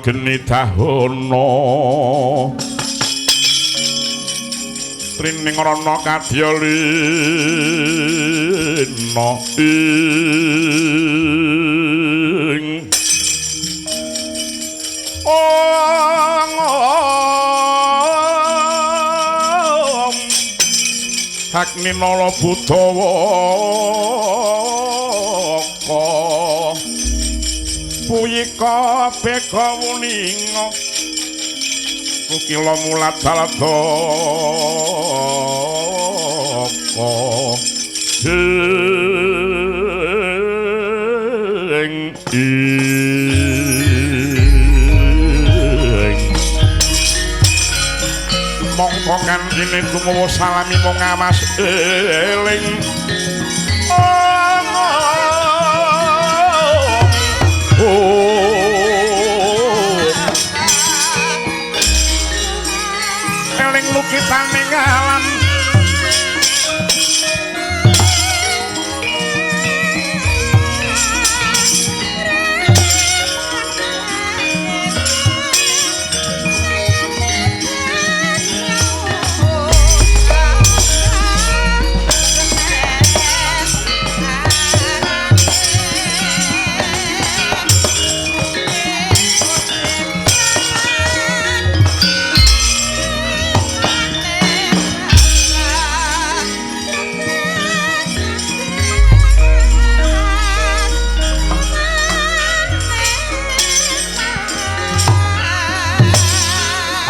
geni dahono trining rana kadya lina ing Agni Nala Budawa Puyika beka wuninga Kukila mulat saladaka mongko kantine tumawa salami mung ngawas eling eling lukitane alam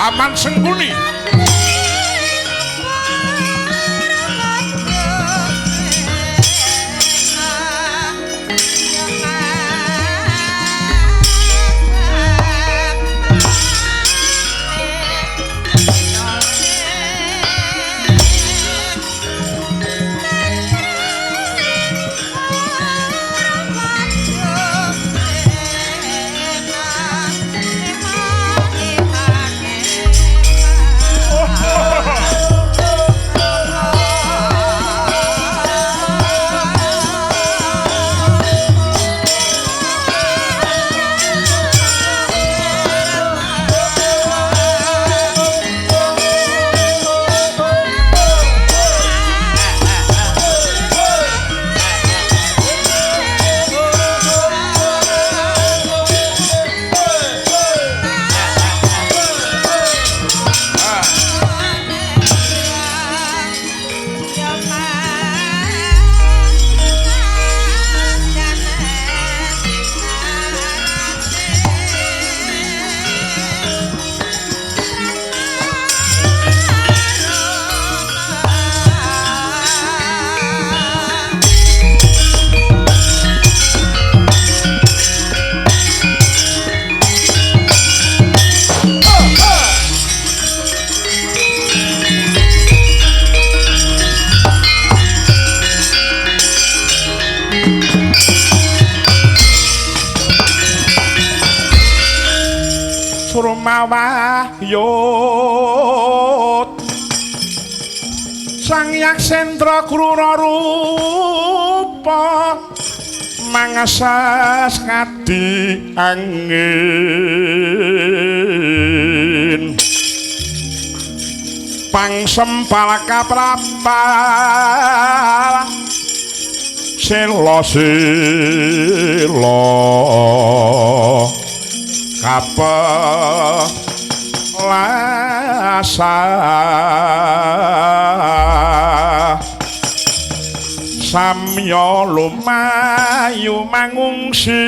Aman Sengkuni Surmawayut Sang Yaksendra Krura rupa mangasas kadi angin pangsempal kaprapal sila kapelasa samya lumayu mangungsi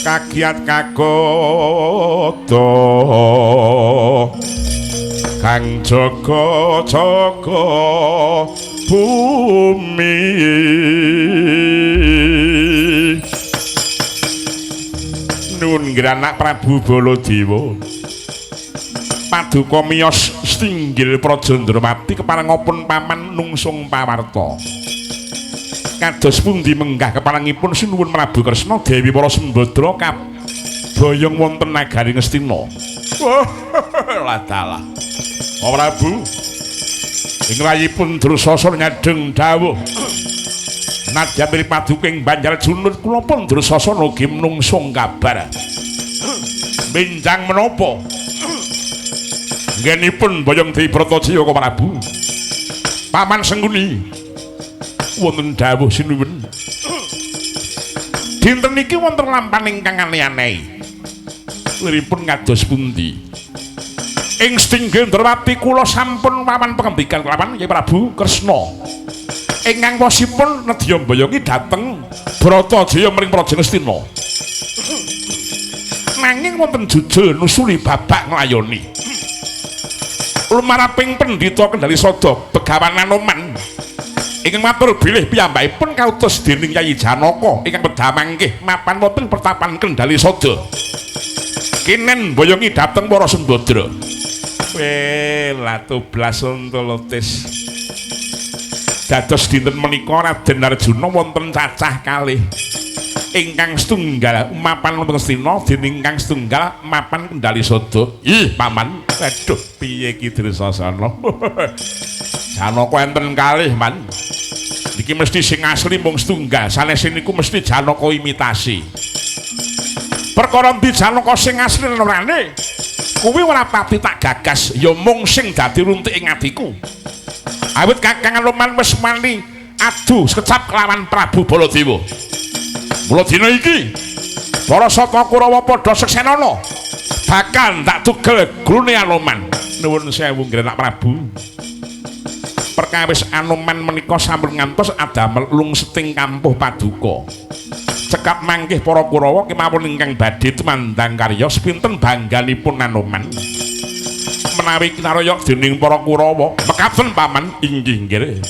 kagiat kagoda kang jaga-jaga bumi Nuwun Granak Prabu Baladewa Paduka miyos Stinggil Praja Ndramati keparengipun paman nungsung pawarta kados pundi menggah keparengipun sinuwun Prabu Kresna Dewi para Sembadra kaboyong wonten nagari Ngastina lah dalah Prabu ing rayipun Drusasana nyadeng dawuh Nadyan mirip paduking Banjar Junut kula pun Drusasana ugi nungsung kabar. Benjang menapa? Nggenipun Boyong Dewi Bratajaya Prabu. Paman Sengguni wonten dawuh sinuwun. Dinten niki wonten lampan ingkang aneh-aneh. Liripun ngados pundi? Ing Stinggil Ndrawati kula sampun paman pengembikan kelawan Kyai Prabu Kresna. Ingkang wasipun nedya mboyongi dhateng Bratajaya mring Praja Ngastina. Nanging wonten jujul nusuli babak nglayoni. Lumaraping pendhita Kendali Sada Begawan Anoman ingkang matur bilih piyambakipun kautus dening Yayi Janaka ingkang pedha mangkih mapan wonten pertapan Kendali Sada. Kinen mboyongi dhateng para Sembadra. Latu blason tolotis. Dados dinten menika Raden Arjuna wonten cacah kalih. Ingkang setunggal mapan wonten Astina dening ingkang setunggal mapan Kendali Sada. Ih, paman. Aduh, piye iki Dresasana? Janaka enten kalih, Man. Iki mesti sing asli mung setunggal. Sanes niku mesti Janaka imitasi. Perkara ndi Janaka sing asli lenane? Kuwi ora pati tak gagas, ya mung sing dadi runtik ing atiku. Awit Kakang Anoman wis mani adu sekecap kelawan Prabu Baladewa. Mula dina iki para Sata Kurawa padha seksenana bakal tak tugel glune Anoman. Nuwun sewu nggih Anak Prabu. Perkawis Anoman menika sampun ngantos adamel lungseting kampuh paduka. Cekap mangkih para Kurawa kemawon ingkang badhe tumandang karya sepinten bangganipun Anoman. Menawi kinaraya dening para Kurawa mekaten paman inggih nggih.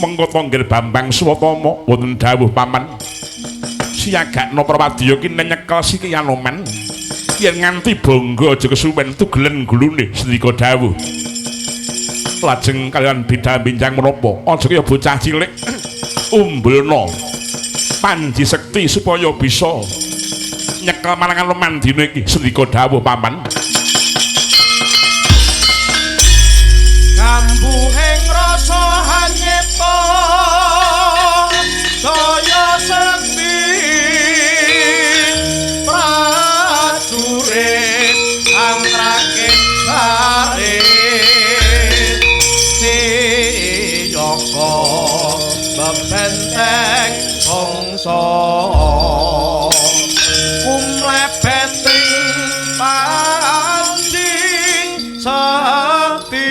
Mengko Tonggil Bambang Swatama wonten dawuh paman. Siagakna Prawadya ki nyekel siki Anoman. Yen nganti bangga aja kesuwen tugelen glune sedika dawuh. Lajeng kalian bidal binjang menapa aja kaya bocah cilik umbelna panji sekti supaya bisa nyekel marang Anoman dina iki sedika dawuh paman. Kambuhing rasa hanyeta saya sekti prajurit angkraking barit siyaka bebenteng bangsa kumlebeting panjing sakti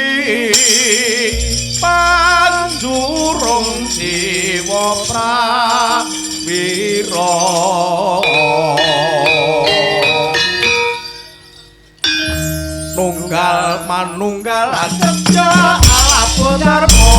panjurung jiwa prawira nunggal manunggal ajegja alapu dharma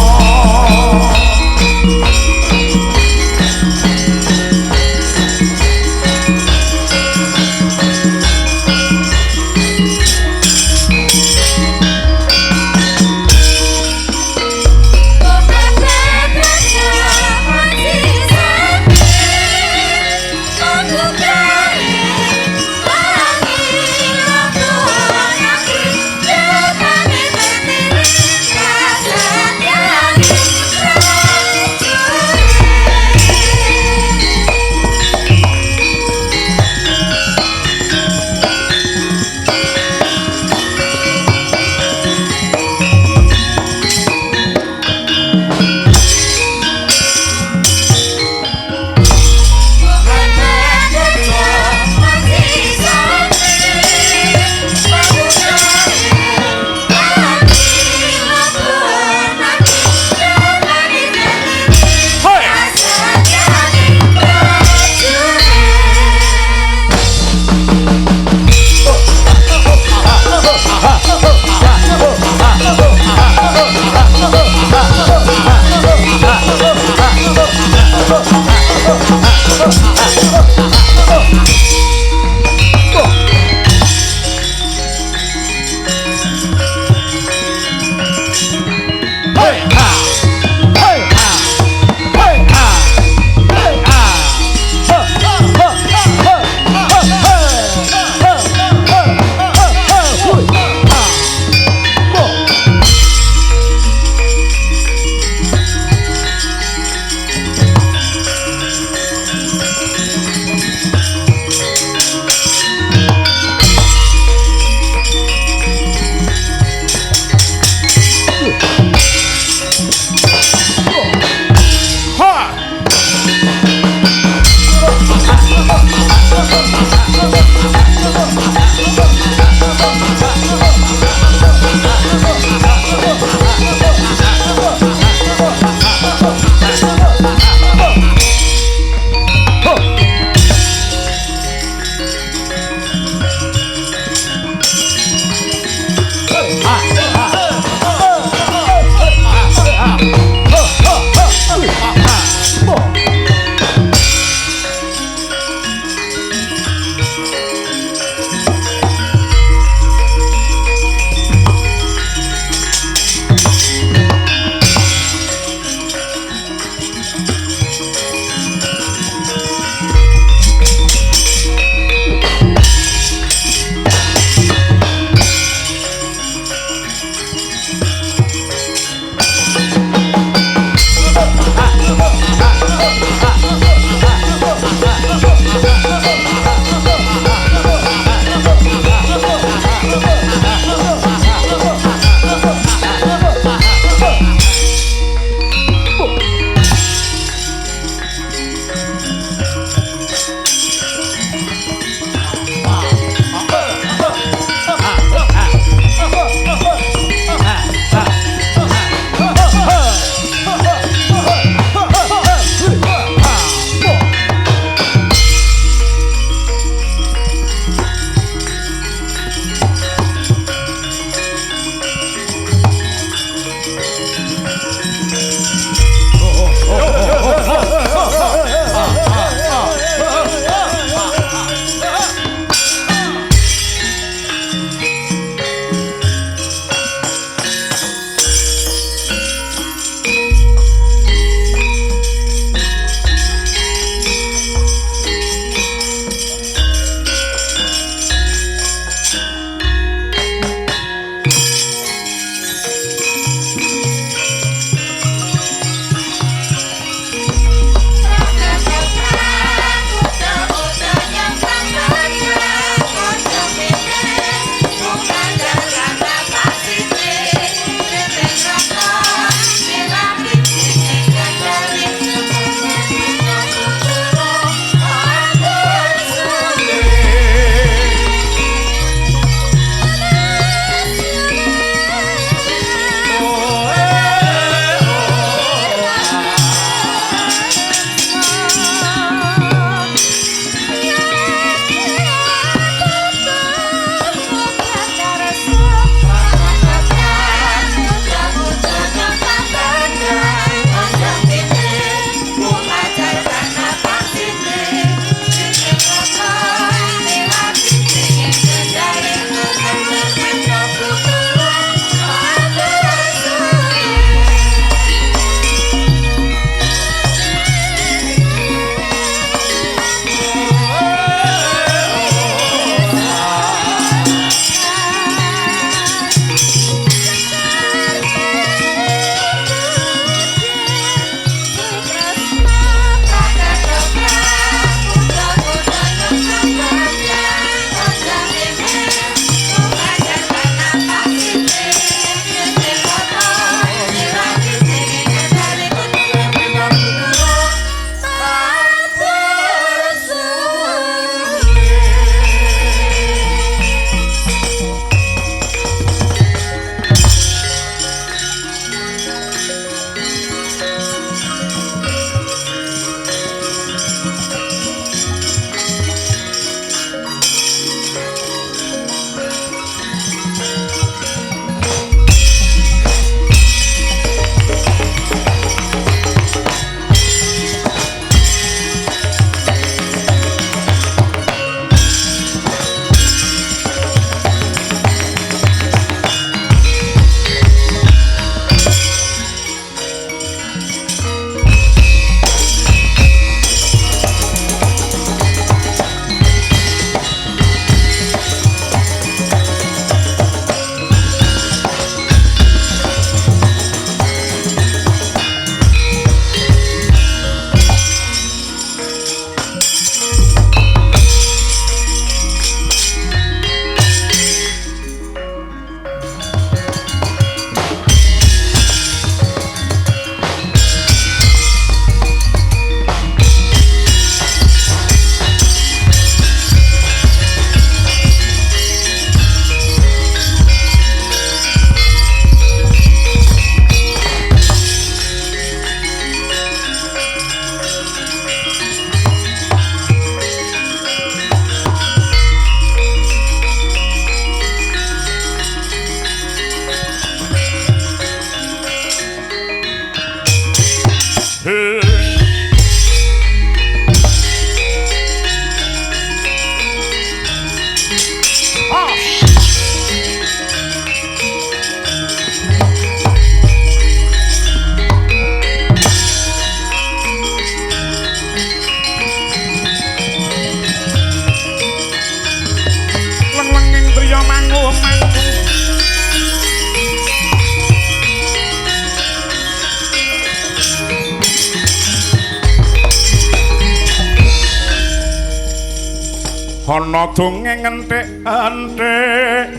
ana dongeng enthek-enthek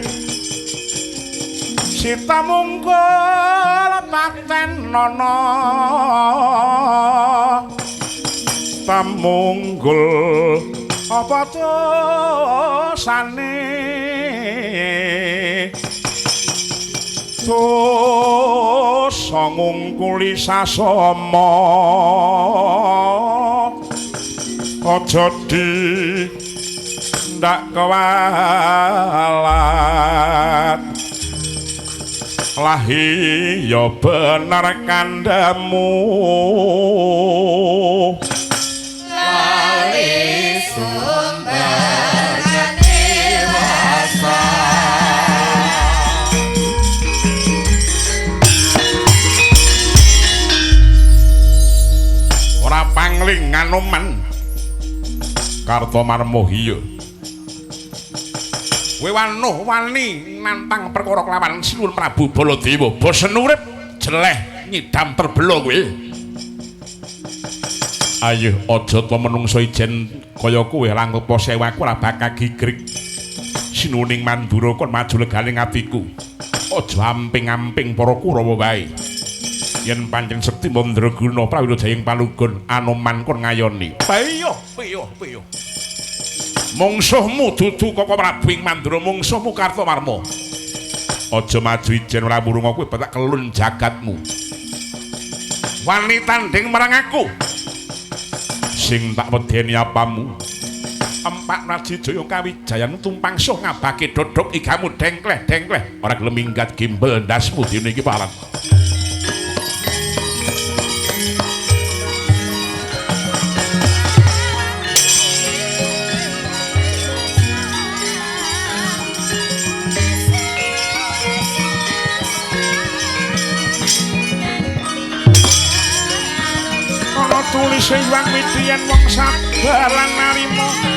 Sita munggul paten nono tamunggul apa dosane dosa ngungkuli sasama aja di ndak kewalat lah iya bener kandamu lali sumber dewasa ora panglingan oman Kartomarma iya kowe wani nantang perkara kelawan Sinuwun Prabu Baladewa bosen urip jeleh nyidam terbelo kowe ayo aja to menungso ijen kaya kowe langkep sewaku ora bakal gigrik Sinuwuning Mandura kon maju legaling atiku aja amping-amping para Kurawa wae yen pancen sekti Mandraguna prawira jayeng palugon Anoman kon ngayoni piye mungsuhmu dudu Koko Prabu ing Mandura mungsuhmu Kartomarma aja maju ijen ora murunga kowe betak kelun jagatmu wani tanding marang aku sing tak wedeni apamu empak Najijaya kawijayan tumpang suh ngabake dodok igamu dengkleh ora gelem minggat gimbel ndasmu dene iki palan tulis Hyang Midian wong sabaran narima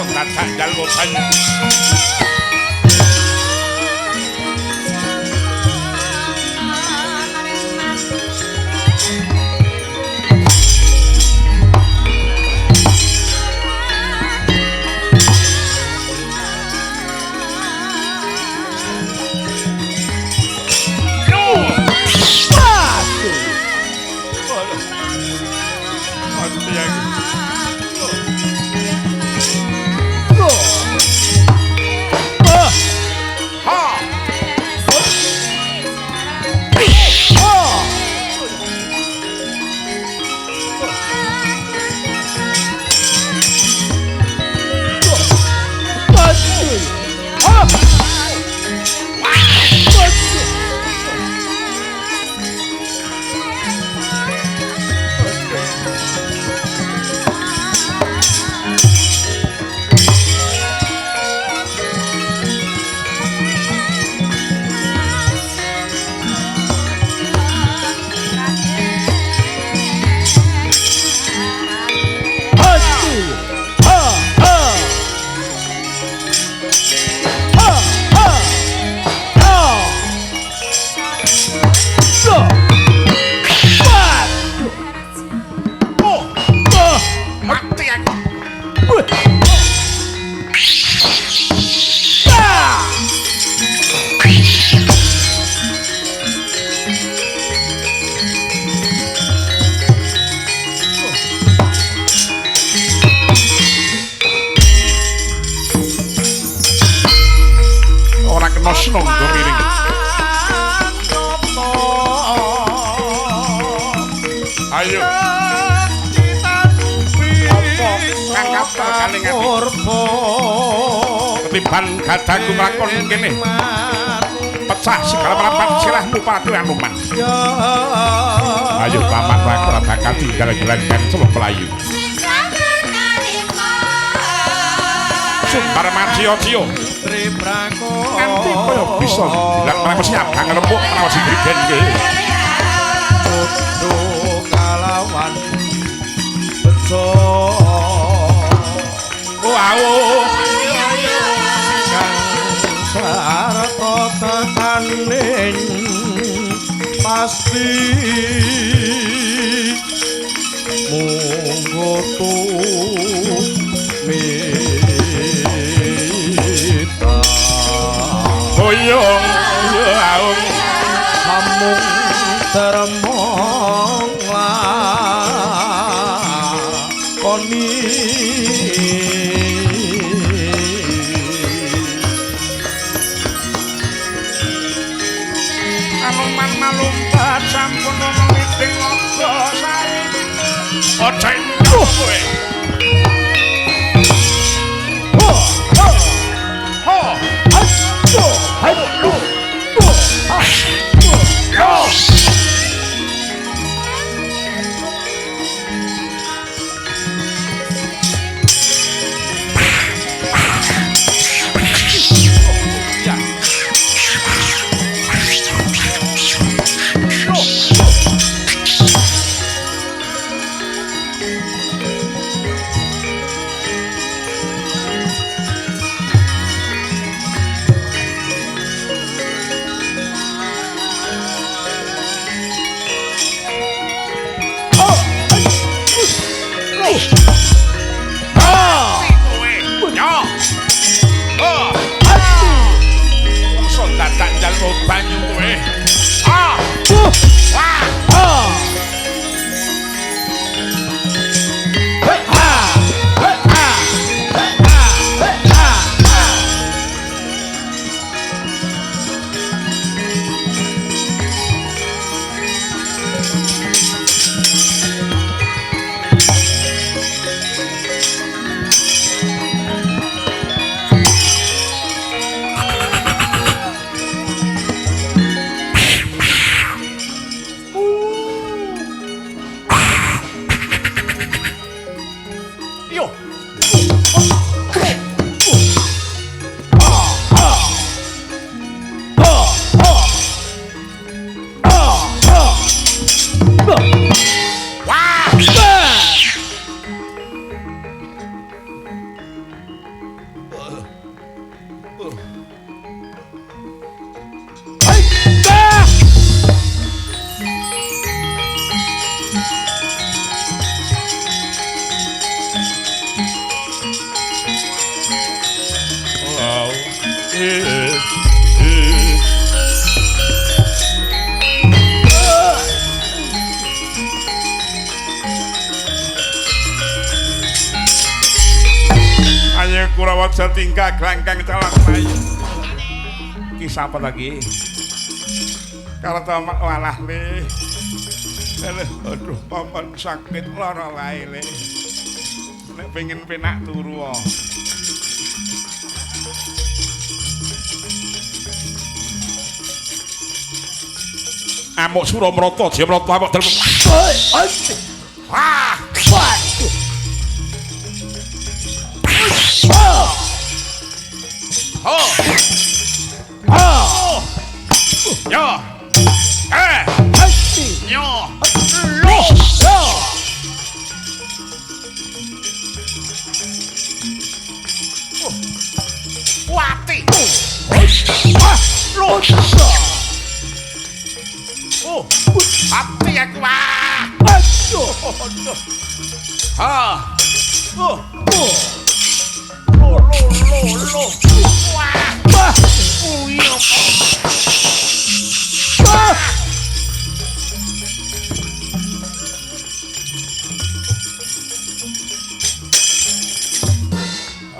kok dadak jaluk banyu. Ayo. Ketiban gadaku nglakon kene. Pecah segala merapat sirahmu padu anuman. Ayo paman ora bakal tinggal gelanggang selo pelayu. Sumbar macio-cio. Nanti koyo bisa bilang menawa siap kang rembuk menawa sing digen nggih. Kalawan bejo wow kang sarta tekaning pasti munggo mita boyong aung hamung termong lakoni anuman malumpat sampun ana miting naga sari aja kowe Ayo Kurawaja tingkah glangkang calon bayi. Kisah apa lagi? Kalau tamak walah le. Aduh paman sakit lara lae le. Nek pengen penak turu. Amuk Suramrata, Jayamrata amuk dalem. Wah! Oh! Oh! Yo! Yo! Lo! Wati! Lo! Oh! Ati aku wah! Aduh! Ha! Oh! Lo! Wah! Uyo!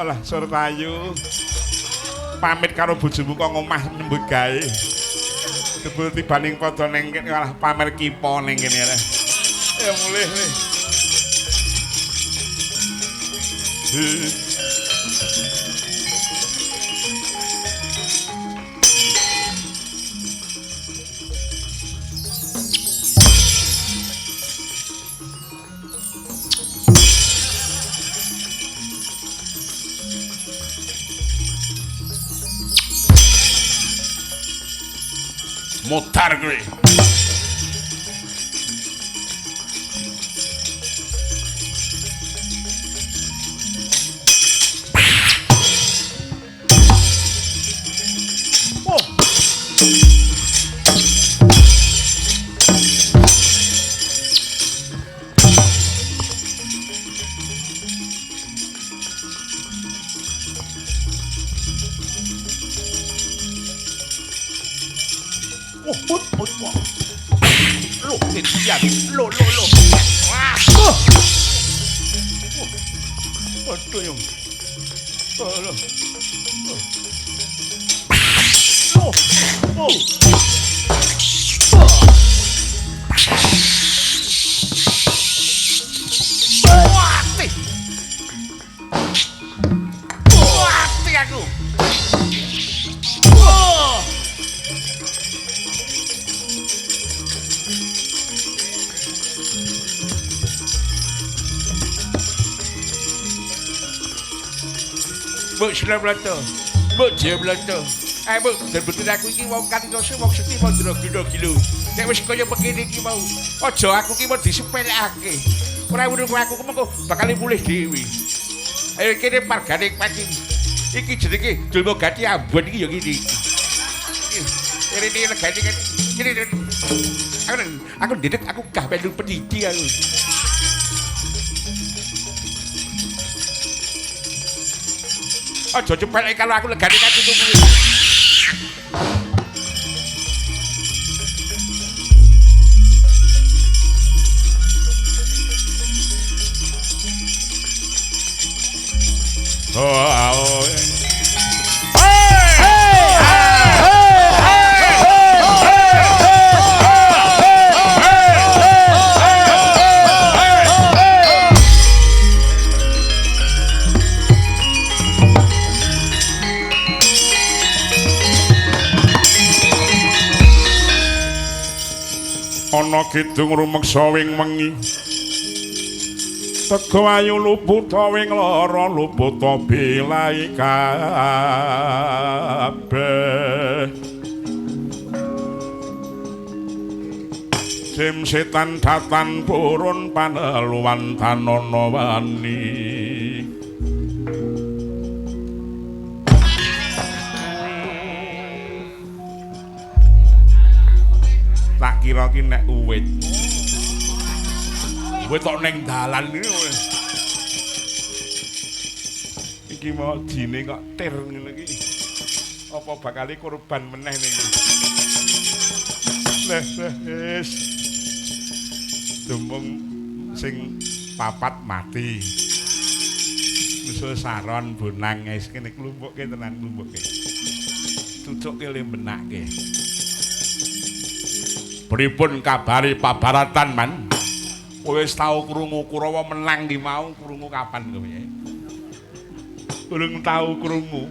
Alah Surtayu pamit karo bojomu kok ngomah nyembut gawe jebul tibaning padha ning kene malah pamer kipa ning kene ya mulih nih Mutar gue. Lo, ketian, lo. Wah. Waduh yang. Lo. Wati aku. Mbok Sulabrata, Mbok Jayamrata. Mbok bener aku iki wong Kartosé wong Seti Mandra gila-gila. Nek wis kaya begini iki mau, aja aku ki mau disepelekake. Ora urung aku mengko bakal mulih dhewe. Ayo kene pargane pacing. Iki jenenge Dulma Gati Ambon iki ya ngene. Rene legane kan. Aku ndedek aku gah melu pendidik aku. Aja cepet kalau aku legane kaki kuwi. Oh. Ana kidung rumeksa wing wengi tega ayu luput wing lara luput bilai kabeh sim setan datan purun paneluwan tanana wani tak kira ki nek uwit tok ning dalan iki mau dine kok tir ngene iki Apa bakal korban meneh niki? Wis. Dumpung sing papat mati. Musuh saron bonang wis kene klumpukke tenan klumpukke. Cucuke le benake. Pripun kabari pabaratan man? Kowe wis tau krungu Kurawa menang ki mau krungu kapan kowe? Urung tau krungu.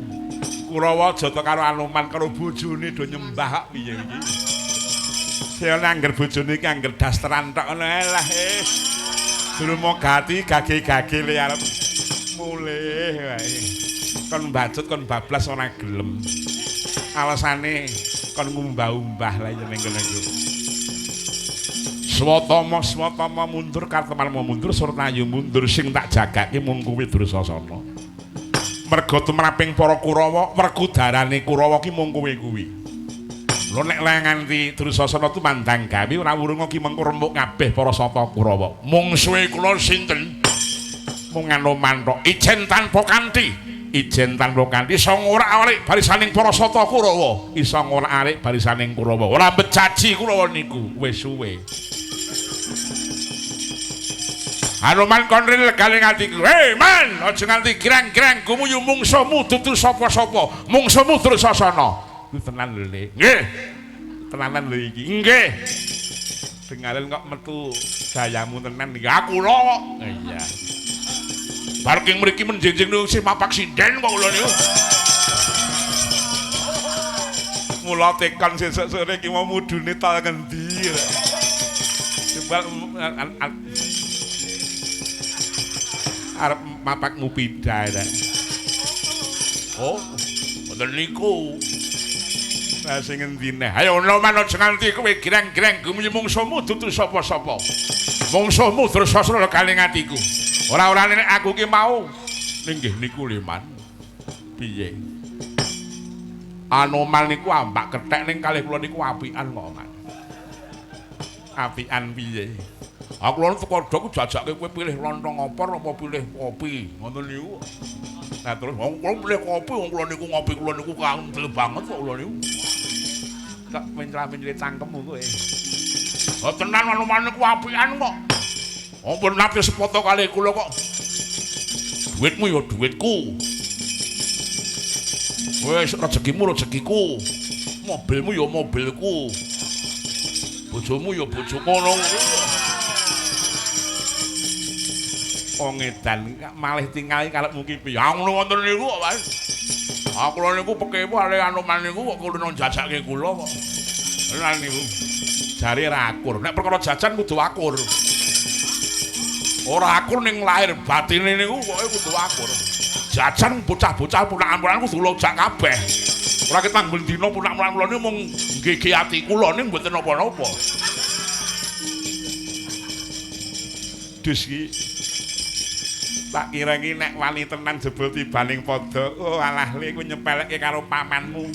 Kurawa jata karo Anoman karo bojone do nyembah kok piye iki. Saya angger bojone iki angger dasteran tok ngono lah. Durung mau gati gage-gage le arep mulih wae. Kon mbacut kon bablas ora gelem. Alasane kon ngumbah-umbah lah yen ngene iki. Swatama mundur Kartomarma mundur Surtayu mundur sing tak jagake mung kuwi Dursasana. Merga tumraping para Kurawa, werkudarane Kurawa ki mung kuwi. Lho nek nganti Dursasana tumandang gawe ora wurunga ki mengko rembug kabeh para sata Kurawa. Mungsuhe kula sinten? Mung Anoman tok. Ijen tanpa kanthi. Ijen tanpa kanthi iso ora arik barisaning para sata Kurawa. Iso ora arik barisaning Kurawa. Ora becaji Kurawa niku wis suwe. Anoman konril legale ngatiku. Hei man, aja nganti kirang-kirang gumuyu mungsuhmu dudu sapa-sapa. Mungsuhmu Dursasana. Kuwi tenan lho, Le. Nggih. Tenanan lho iki. Nggih. Dengaren kok metu gayamu tenan iki. Aku lho kok. Iya. Bar king mriki menjenjing sing mapak sinden kok kula niku. Mula tekan sesuk sore iki mau mudune ta ngendi. Coba arep mapakmu pidha ta. Oh, wonten niku. Lah sing ngendine. Ayo Anoman aja nganti kowe girang-girang gumuyu mungsuhmu dudu sapa-sapa. Mungsuhmu Dursasana kaling atiku. Ora-orane nek aku ki mau ninggih niku Liman. Piye? Anoman niku ambak kethek ning kalih kula niku apikan kok, Man. Apikan piye? Aku lho teko dok jajake kowe pilih lontong opor apa pilih kopi. Ngoten niku. Nah terus wong kula pilih kopi, wong kula niku ngopi kula niku kantel banget kok kula niku. Kok mencra-mencre cangkemmu kowe. Oh tenan Anoman niku apikan kok. Ampun nate sepoto kalih kula kok. Duitmu ya duitku. Wis rezekimu rezekiku. Mobilmu ya mobilku. Bojomu ya bojoku ngono. Wong edan malih tingali kalep mungkin piye. Ngono wonten niku kok, Mas. Aku lho niku pekewu ale Anoman niku kok kulo jajake kula kok. Lan niku jare ra akur. Nek perkara jajan kudu akur. Ora akur ning lahir batine niku kok kudu akur. Jajan bocah-bocah punakan-punakan kudu lojak kabeh. Ora ketang bendina punak-punak kula niku mung nggege ati kula ning mboten napa-napa. Dus iki tak kira iki nek wali tenan jebul tibaning padha. Oh alah le kowe nyepelekke karo pamanmu.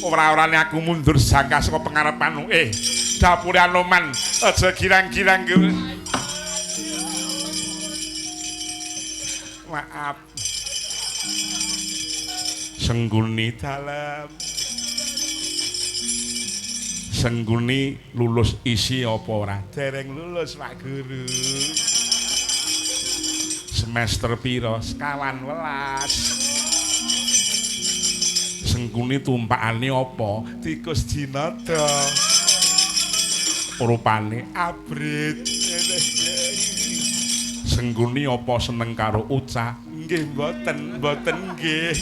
Ora-orane aku mundur saka saka pengarepanmu. Dapure Anoman aja girang-girang kowe. Maaf. Sengguni dalam. Sengguni lulus isi apa ora? Dereng lulus Pak Guru. Semester piro? Sekawan welas. Sengguni tumpakane apa? Tikus jinada. Rupane abrit. Sengguni apa seneng karo Ucak? Nggih mboten nggih.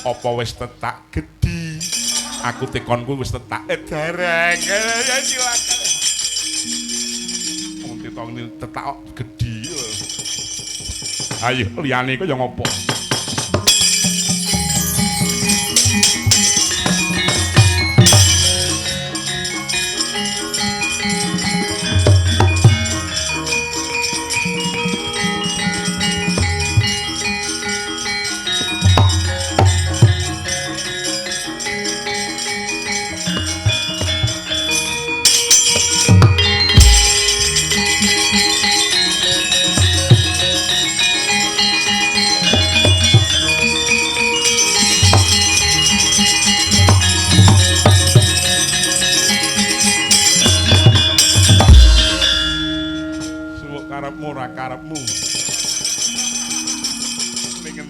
Apa wis tetak gedhi? Aku tekonku wis tetak dereng. Silakan. Wong titong tetak gedhi. Ayo liyane iku ya ngopo?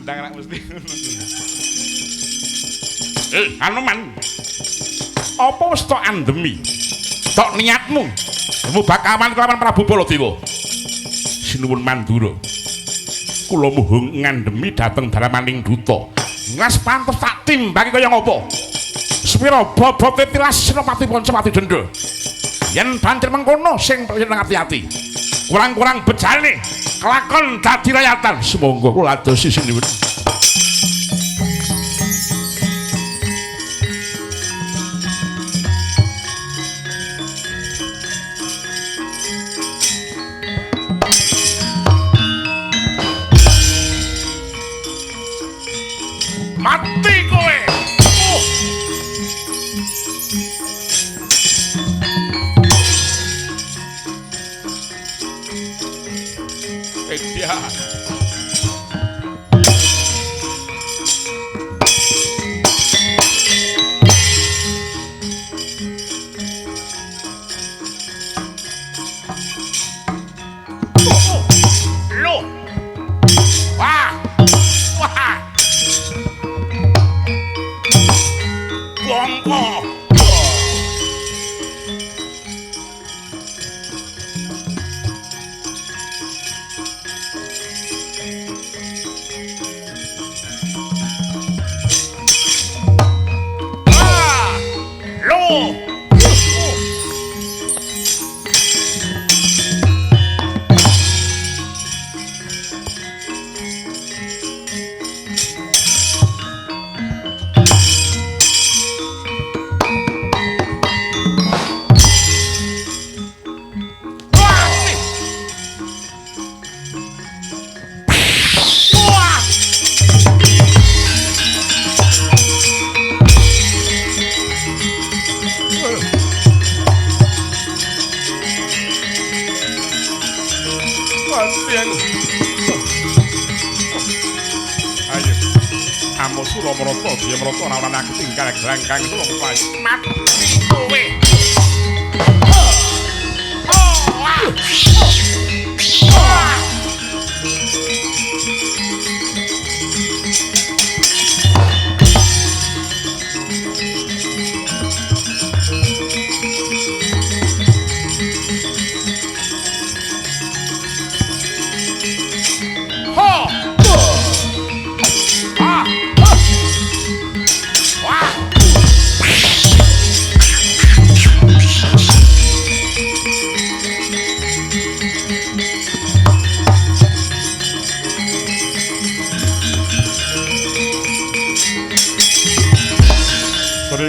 Ndang rak mesti. Anoman. Apa wis tok andemi? Tok niatmu. Kamu bakawan kelawan Prabu Baladewa. Sinuwun Mandura. Kula muhung ngandemi dhateng Darmaning Duta. Ngas pantes tak timbang kaya ngapa? Sepira bobote tilas Senopati Pancawati Dendra. Yen pancen mengkono sing ati-ati. Kurang-kurang bejane kelakon dadi rayatan. Sumangga kula adosi sinuwun. Mati kowe. Dia. Loh. Wah. Wah. Bongko. Ayo, amo sura marata dia marata ora ana ketinggal glangkang itu lho mati kowe.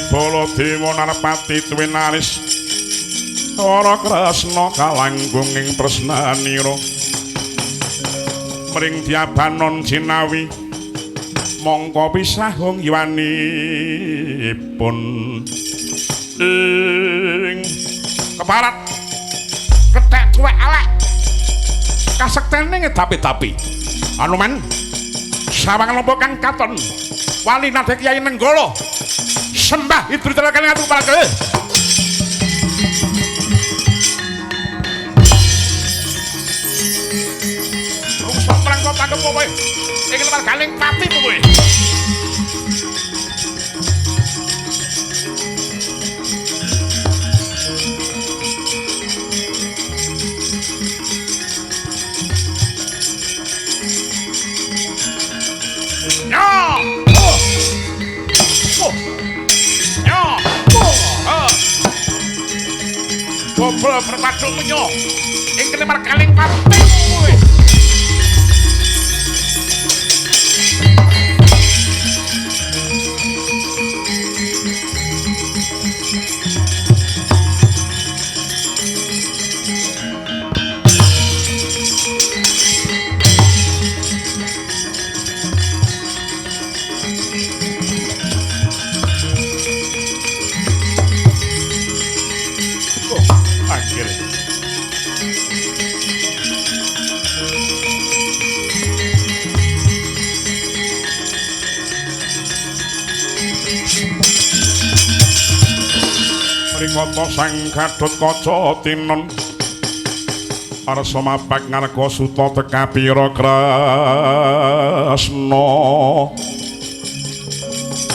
Baladewa Narpati Twenaris ora kresna kalangkung ing tresnanira mring diabanon jinawi mongko pisah hong yuwanipun ing keparat kethek tuwek elek kasektene ngedapi-dapi Anoman sawang lompo kang katon wali nade Kyai Nenggala sembah itu diterakan ngatur kepala ke rusok perang kota ke kowe ingin lepas galing pati kowe bobol berpadu menyo ing kene margaling pati kowe Ringata sang Gatotkaca tinon arsa mapak ngarga suta teka pira Kresna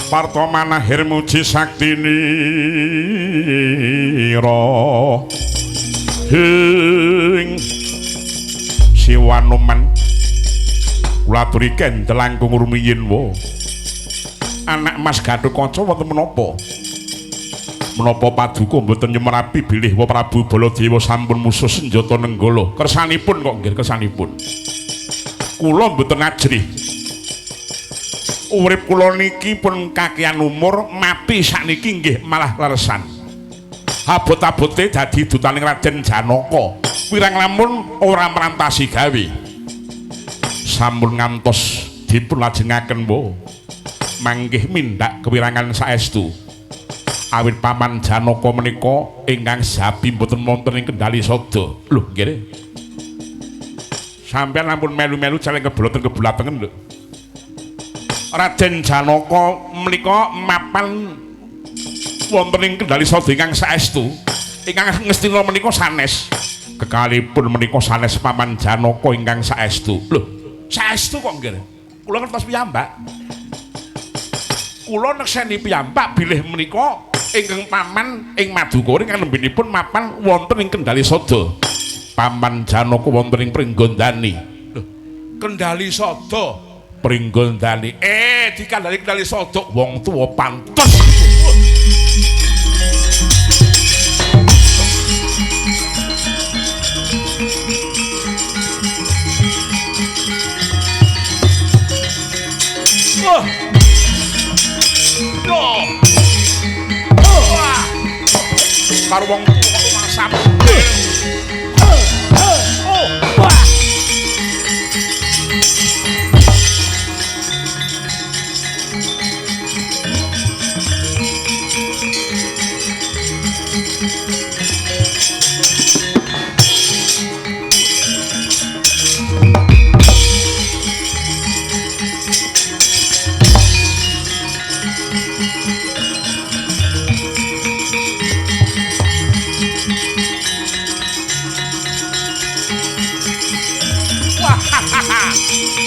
parta manahir muji saktinira hing Siwanuman kula aturi kendel langkung rumiyin wa anak Mas Gatotkaca wonten menapa menapa paduka mboten nyemerapi bilih wa Prabu Baladewa sampun musuh senjata nenggala kersanipun kok nggih kersanipun kula mboten ajrih urip kula niki pun kakean umur mati sakniki nggih malah leresan abot-abote dadi dutaning Raden Janaka wirang lamun ora merantasi gawe sampun ngantos dipun lajengaken wa manggih mindak kewirangan saestu awit Paman Janaka menika ingkang sabi mboten wonten ing Kendali Sada lho nggih sampeyan ampun melu-melu caleng kebulaten-kebulatengen lho Raden Janaka menika mapan wonten ing Kendali Sada ingkang saestu ingkang ngestina menika sanes kekalipun menika sanes Paman Janaka ingkang saestu lho saestu kok nggih kula ngertos piyambak kula nekseni piyambak bilih menika ingkang paman ing Madukara ingkang lembinipun mapan wonten ing Kendali Sada Paman Janaka wonten ing Pringgondani lho Kendali Sada Pringgondani dikandhani Kendali Sada wong tuwa pantes karo wong tuwa masam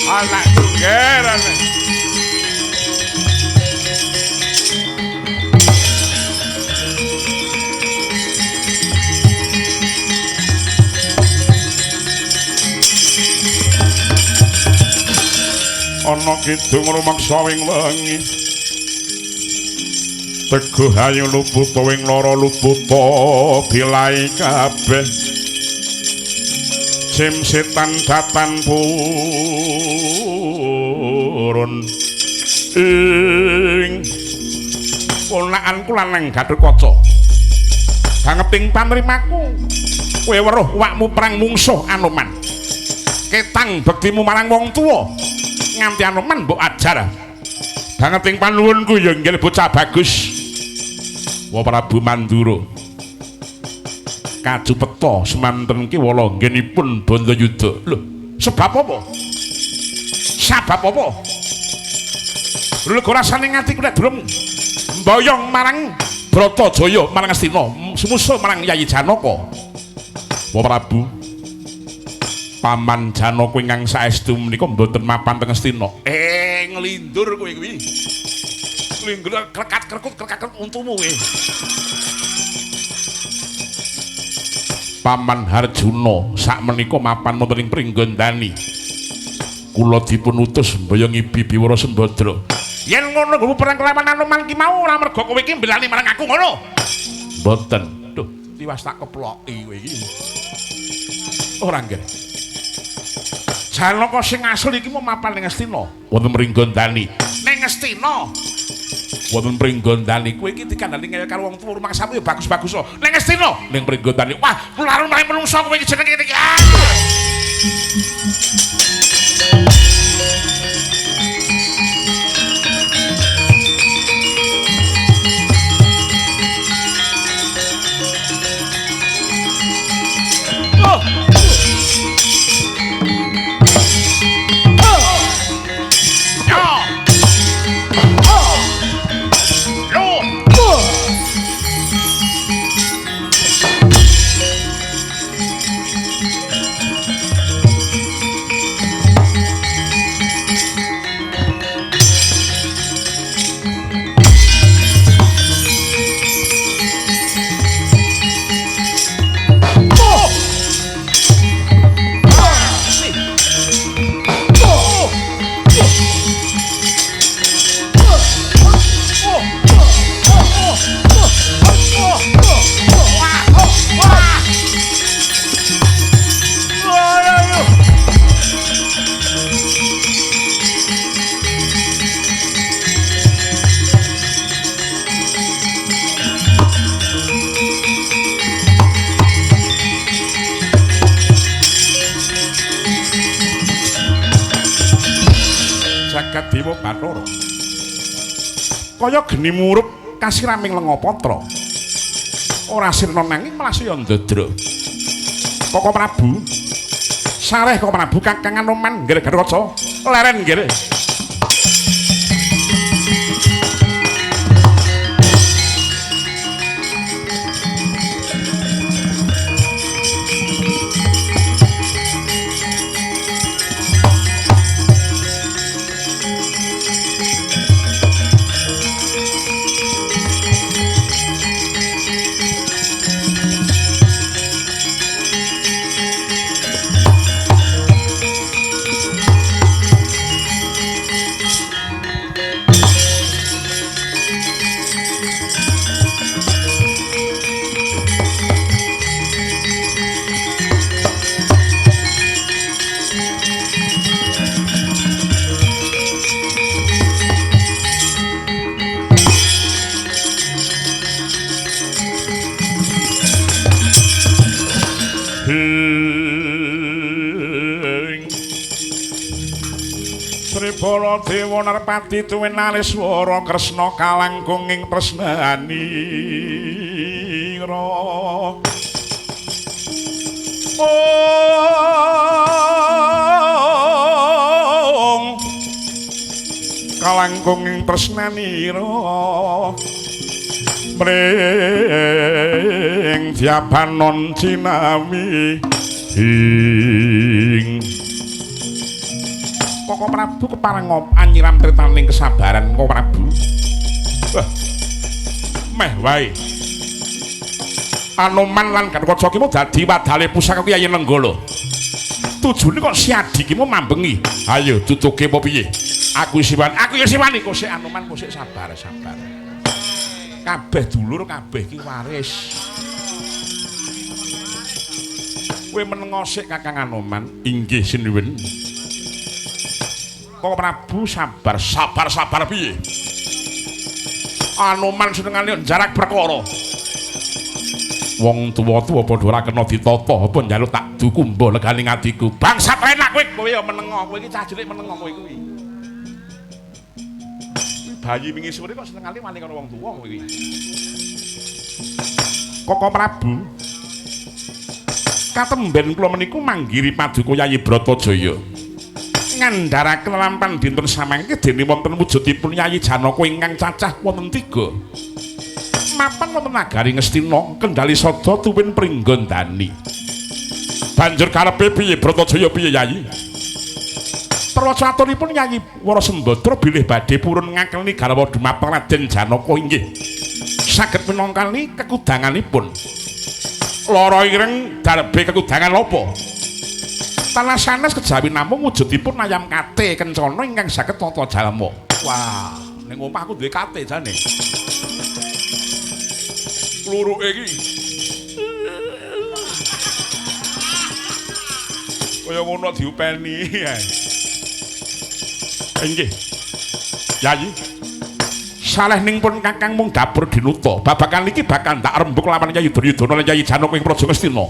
anak tunggeran ana kidung rumaksa wing wengi teguh ayu luputa wing lara luputa bilai kabeh sim setan datan purun ing ponakanku lanang Gatotkaca bangeting panrimaku kowe weruh wakmu perang mungsuh Anoman ketang bektimu marang wong tuwa nganti Anoman mbok ajar bangeting panuwunku ya nggih bocah bagus wa Prabu Mandura kajupeta semanten ki wala nggenipun Bandayuda lho sebab apa lho kok rasane ngatiku nek durung mboyong marang Bratajaya marang Astina sumusul marang Yayi Janaka wa Prabu Paman Janaka ingkang saestu menika mboten mapan teng Astina nglindur kowe kuwi nglindur krekat-krekut untumu kowe Paman Harjuna sakmenika mapan wonten ing Pringgondani. Kula dipun utus mboyongi Bibi Wara Sembadra. Yen ngono nggo perang kelawan Anoman ki mau ora mergo kowe iki mbelani marang aku ngono. Mboten. Duh, tiwas tak keploki kowe iki. Ora nggih. Janaka sing asli iki mau mapan ning Astina, wonten Pringgondani. Ning Astina wonten Pringgondani kowe iki dikandhani karo wong tuwa rumah sapu ya bagus-bagus kok. Ning Astina ning Pringgondani. Wah, larung marang menungso kowe iki jenenge iki. jagat dewa Bathara kaya geni murup kasiraming lenga patra ora sirna nanging melase ndadra Koko Prabu sareh Koko Prabu Kakang Anoman nggih Garwaca leren nggih Para dewa Narpati tuwin Aliswara Kresna kalangkung ing tresnanira kalangkung ing tresnanira mring diabanon cinami ing Koko Prabu kepareng anyiram tritaning kesabaran Koko Prabu. Meh wae. Anoman lan Garwaca ki dadi wadale pusaka Kyai Nenggala. Tujune kok si Adi ki mambengi. Ayo tutuke apa piye? Aku ya siwani kok sik Anoman kok sik sabar. Kabeh dulur kabeh ki waris. Kowe menengo sik Kakang Anoman. Inggih sinuwun. Koko Prabu sabar piye? Anoman senengane jarak perkara. Wong tuwa-tuwa padha ora kena ditata apa njaluk tak dukumba leganing atiku. Bangsat enak kowe ya menengo, kowe iki cah cilik menengo kowe kuwi. Bayi wingi sore kok senengane wani karo wong tuwa kowe iki. Koko Prabu katemben kula meniku manggiri paduka Yayi Bratajaya. Ngandharaken lampahan dinten samangke dene wonten wujudipun Yayi Janaka ingkang cacah wonten 3. Mapan wonten nagari Ngastina kendhali sada tuwin Pringgandani. Banjur karepe piye Bratajaya piye Yayi? Prawacatunipun Yayi Warasembadra bilih badhe purun ngakelni garwa dumapeng Raden Janaka inggih. Saged minangkani kekudanganipun. Lara ireng darbe kekudangan apa? Tanah sanes kejawi namung wujudipun ayam kate kencana ingkang saged tata jalma. Wah, ning omahku duwe kate jane. Kluruke iki. Kaya ngono diupeni. Inggih. Yayi. Saleh ning pun Kakang mung dapur dinuta. Babagan iki bakal ndak rembug lawan Yayi Duryudana lan Yayi Janaka ing Praja Ngastina.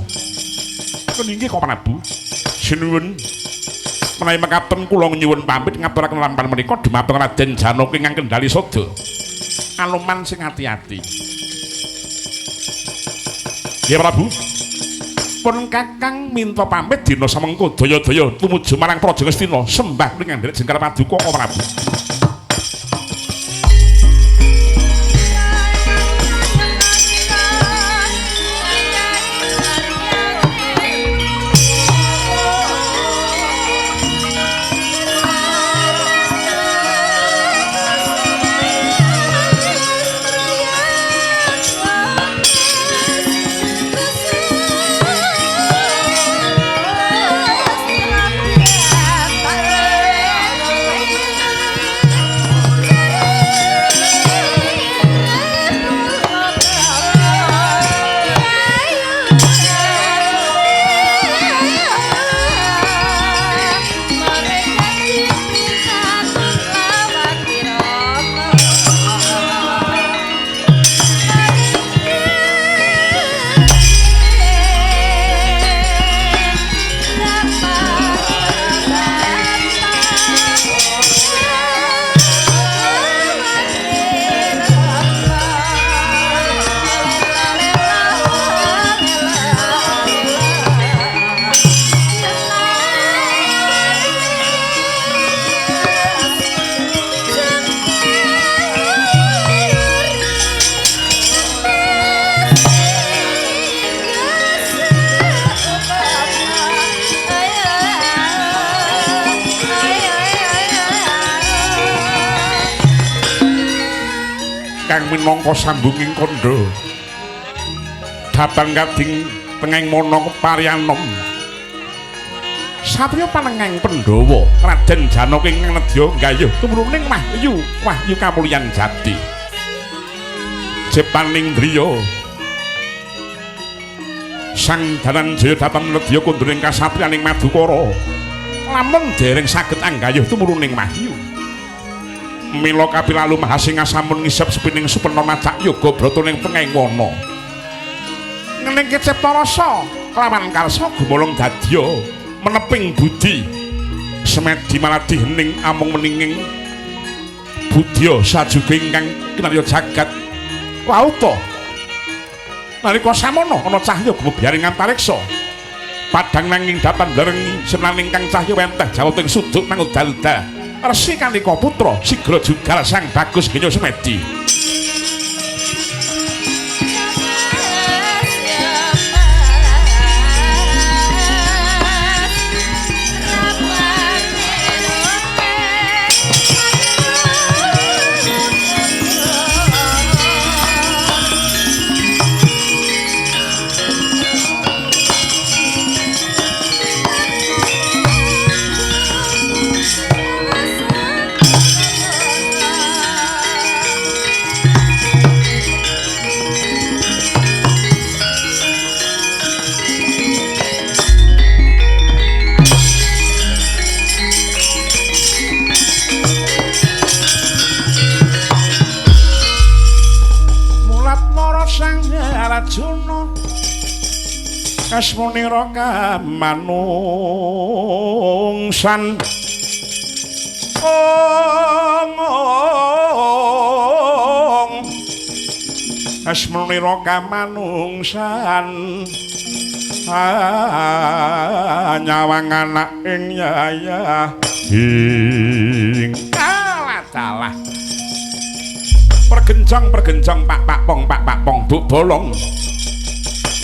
Inggih Kok Prabu. Sinuwun menawi mekaten kula nyuwun pamit ngaturaken lampahan menika dumateng Raden Janaka ingkang kendhali sada. Anoman sing ati-ati. Ya Prabu. Pun Kakang minta pamit dina samengko daya-daya tumuju marang Praja Ngastina sembah ing Ndherek Jengkar Paduka Kok Prabu. kang minangka sambunging kandha dhateng kading tengeng mana paryanom satriya panengeng Pandhawa Raden Janaka ing nedya gayuh tumruning wahyu kamulyan jati jepaning driya sang Dananjaya dhateng nedya kunduring kasatriyaning Madukara lamun dereng saged anggayuh tumruning wahyu mila kapilalu mahasing asamun ngisep sepining supena macak yoga brata ning tengeng wana ngening cipta rasa kelawan karsa gumolong dadya meneping budi semedi maladi hening amung meninging budya sajuga ingkang kinarya jagat lauta nalika samana ana cahya gumebyaring antariksa padhang nanging dapan nderengi senaning kang cahya wenteh jawating suduk nang udal-udal Resi Kandika putra sigra jugal sang bagus genya semedi Arjuna kasmunira kamanungsan kasmunira kamanungsan nyawang anak ing yaya ing kalah pergenjong pak pong buk bolong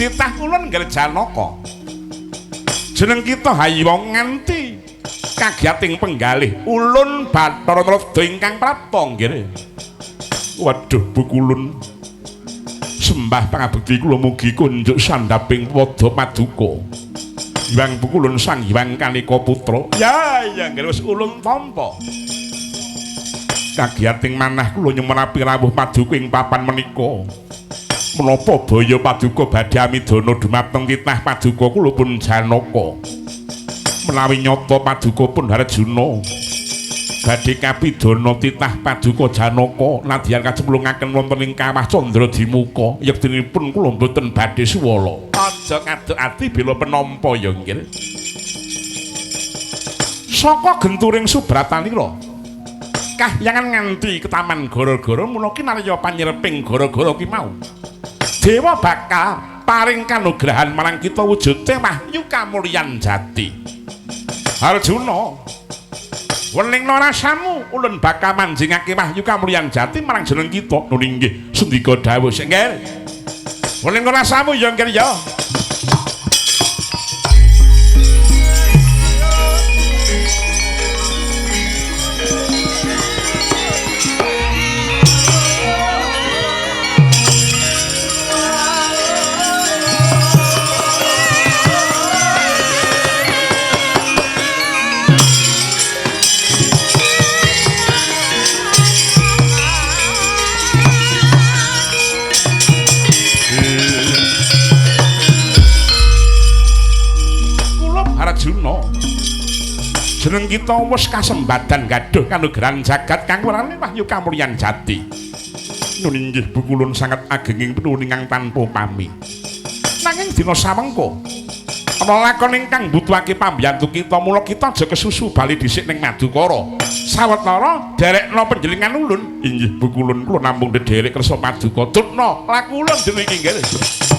titah kulon ngger Janaka jeneng kita Haywa nganti kagiating penggalih ulun Bathara Narada ingkang prapta nggih waduh bukulun sembah pangabekti kula mugi kunjuk sandhaping pada paduka Hyang bukulun sang Hyang Kanika putra ya nggih wis ulun tampa kagiating manah kula nyumerapi rawuh paduka ing papan menika menapa baya paduka badhe amidana dumateng titah paduka kula pun Janaka menawi nyata paduka pun Arjuna badhe kapidana titah paduka Janaka nadyan kacemplungaken wonten ing kawah Candradimuka yektinipun kula mboten badhe suwala aja kaduk ati bela penampa ya nggih saka genturing subratanira kahyangan nganti ke taman gara-gara mula kinarya panyereping gara-gara ki mau dewa bakal paring kanugrahan marang kita wujude wahyu kamulyan jati Arjuna wening rasamu ulun bakal manjingake wahyu kamulyan jati marang jeneng kita nuning nggih sendika dawuh sing nggih wening rasamu ya nggih ya jeneng kita wis kasembadan gaduh kanugrahan jagat kang werane wahyu kamulyan jati nuning nggih bukulun sanget agenging pinuningang tanpa pami nanging dina samengko ana lakon ingkang mbutuhake pambiyantu kita mula kita aja kesusu bali dhisik ning Madukara sawetara derekna panjenengan ulun inggih bukulun kula namung ndederek kersa Paduka tutna laku ulun dene iki nggih